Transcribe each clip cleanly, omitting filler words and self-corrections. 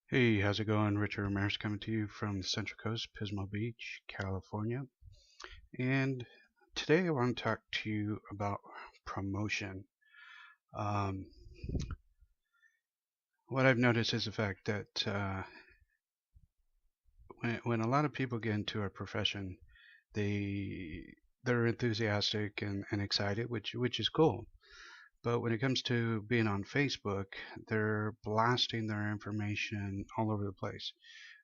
Hey, how's it going? Richard Ramirez coming to you from the Central Coast, Pismo Beach, California. And today I want to talk to you about promotion. Um, what I've noticed is the fact that when a lot of people get into our profession, they're enthusiastic and excited, which is cool. But when it comes to being on Facebook, they're blasting their information all over the place,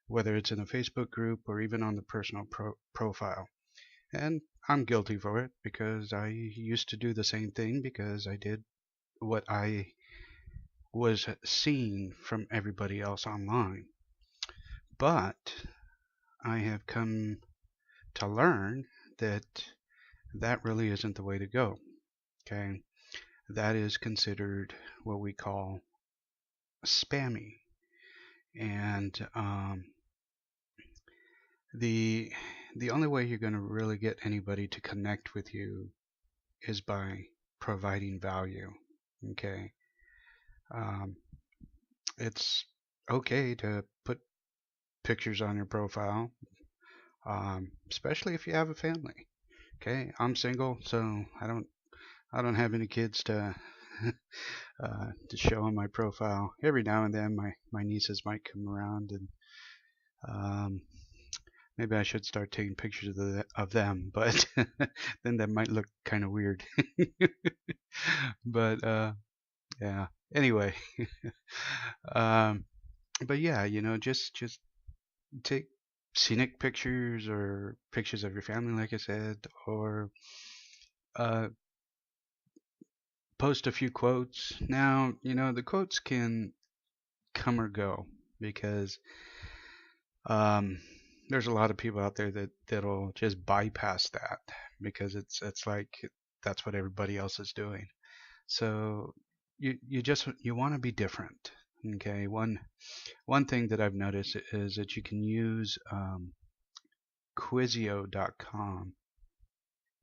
whether it's in a Facebook group or even on the personal profile. And I'm guilty for it because I used to do the same thing because I did what I was seeing from everybody else online. But I have come to learn that that really isn't the way to go. Okay. That is considered what we call spammy. And the the only way you're going to really get anybody to connect with you is by providing value. Okay. Um, it's okay to put pictures on your profile, especially if you have a family. Okay, I'm single, so I don't have any kids to show on my profile. Every now and then, my nieces might come around, and um, maybe I should start taking pictures of them, but then that might look kind of weird. But yeah. Anyway, um, but yeah, just take scenic pictures or pictures of your family, like I said, or uh, post a few quotes. Now, the quotes can come or go because um, there's a lot of people out there that'll just bypass that because it's like that's what everybody else is doing. So you want to be different. Okay, one thing that I've noticed is that you can use Quizio.com,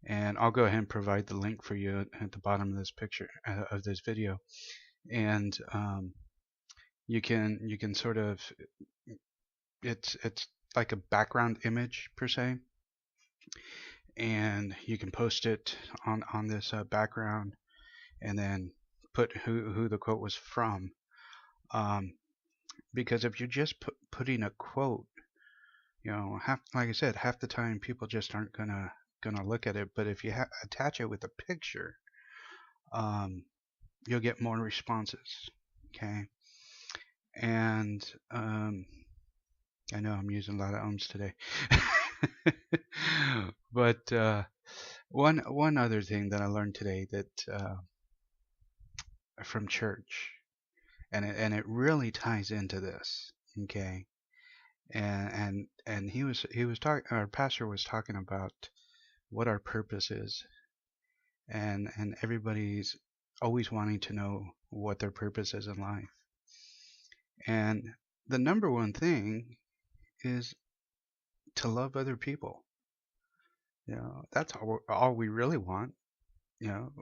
and I'll go ahead and provide the link for you at the bottom of this picture of this video. And you can sort of it's like a background image per se, and you can post it on this background, and then put who the quote was from. Um, because if you're just putting a quote, like I said, half the time people just aren't gonna look at it. But if you attach it with a picture, um, you'll get more responses. Okay, and I know I'm using a lot of ums today, but one other thing that I learned today that from church, and it really ties into this. Okay, and he was talking, our pastor was talking about what our purpose is, and everybody's always wanting to know what their purpose is in life. And the number one thing is to love other people. That's all we really want.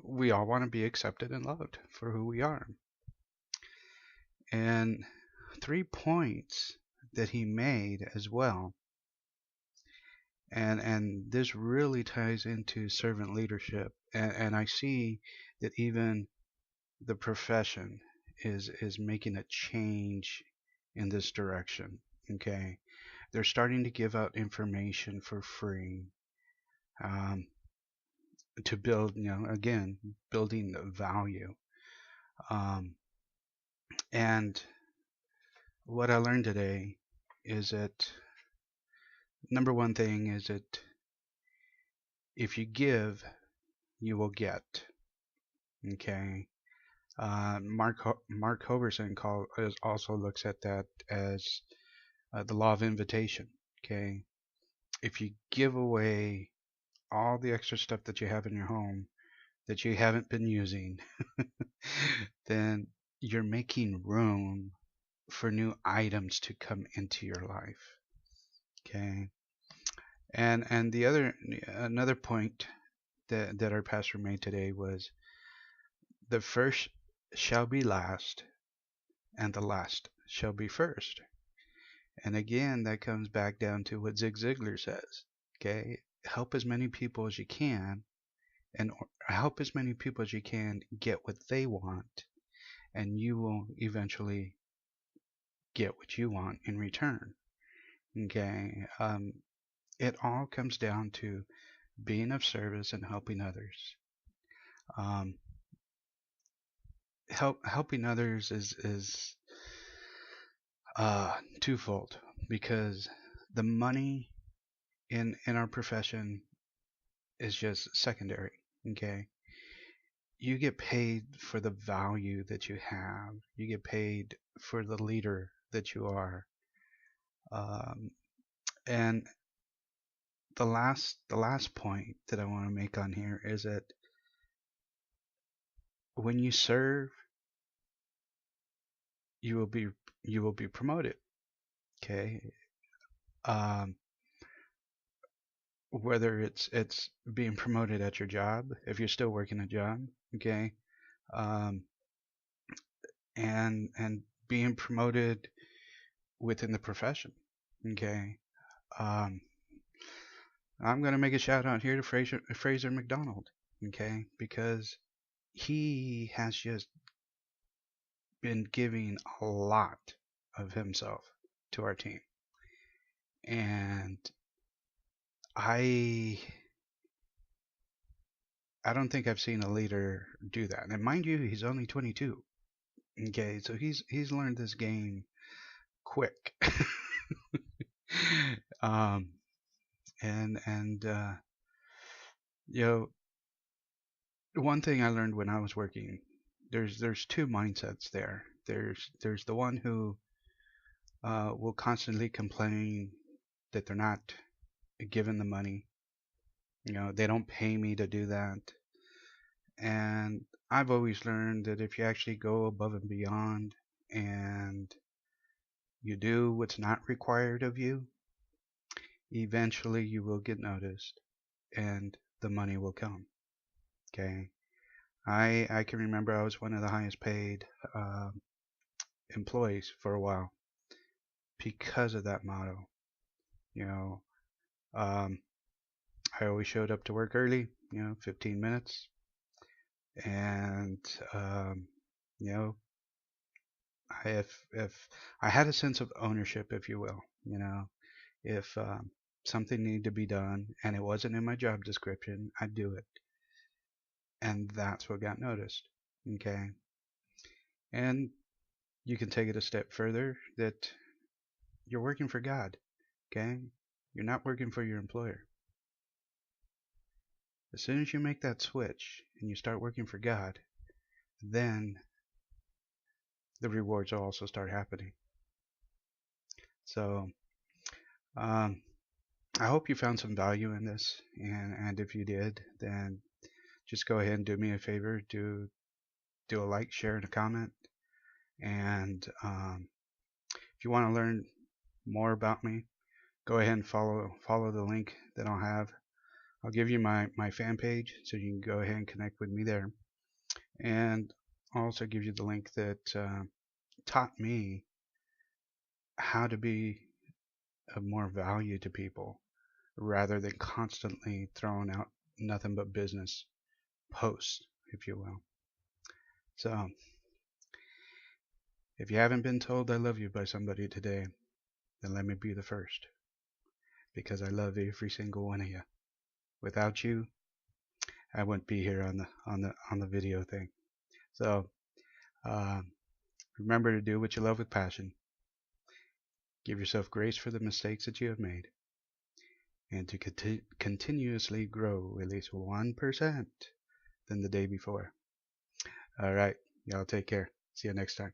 We all want to be accepted and loved for who we are. And 3 points that he made as well, and this really ties into servant leadership, and I see that even the profession is making a change in this direction. Okay, they're starting to give out information for free, um, to build, again, building value. Um, and what I learned today is that number one thing is that if you give, you will get. Okay. Mark Hoverson also looks at that as the law of invitation. Okay. If you give away all the extra stuff that you have in your home that you haven't been using, then you're making room for new items to come into your life. Okay. And another point that our pastor made today was the first shall be last and the last shall be first. And again, that comes back down to what Zig Ziglar says. Okay, help as many people as you can, and help as many people as you can get what they want, and you will eventually get what you want in return. Okay, it all comes down to being of service and helping others. Um, helping others is twofold, because the money in our profession is just secondary. Okay, you get paid for the value that you have. You get paid for the leader that you are. Um, and the last point that I want to make on here is that when you serve, you will be promoted. Okay, um, whether it's being promoted at your job, if you're still working a job, okay, um, and being promoted within the profession, okay. Um, I'm gonna make a shout out here to Fraser McDonald, okay, because he has just been giving a lot of himself to our team, and I I don't think I've seen a leader do that. And mind you, he's only 22. Okay, so he's learned this game quick. um, and you know, one thing I learned when I was working, there's two mindsets there. There's the one who will constantly complain that they're not given the money. You know, they don't pay me to do that. And I've always learned that if you actually go above and beyond and you do what's not required of you, eventually you will get noticed and the money will come. Okay. I can remember I was one of the highest paid employees for a while because of that motto. You know, um, I always showed up to work early, 15 minutes. And, you know, if I had a sense of ownership, if you will, if something needed to be done and it wasn't in my job description, I'd do it. And that's what got noticed. Okay. And you can take it a step further that you're working for God. Okay. You're not working for your employer. As soon as you make that switch and you start working for God, then the rewards will also start happening. So, um, I hope you found some value in this, and if you did, then just go ahead and do me a favor, do a like, share, and a comment. And if you want to learn more about me, go ahead and follow the link that I'll have. I'll give you my fan page, so you can go ahead and connect with me there. And I'll also give you the link that taught me how to be of more value to people rather than constantly throwing out nothing but business posts, if you will. So, if you haven't been told I love you by somebody today, then let me be the first, because I love every single one of you. Without you, I wouldn't be here on the video thing. So, remember to do what you love with passion. Give yourself grace for the mistakes that you have made, and to continuously grow at least 1% than the day before. All right, y'all take care. See you next time.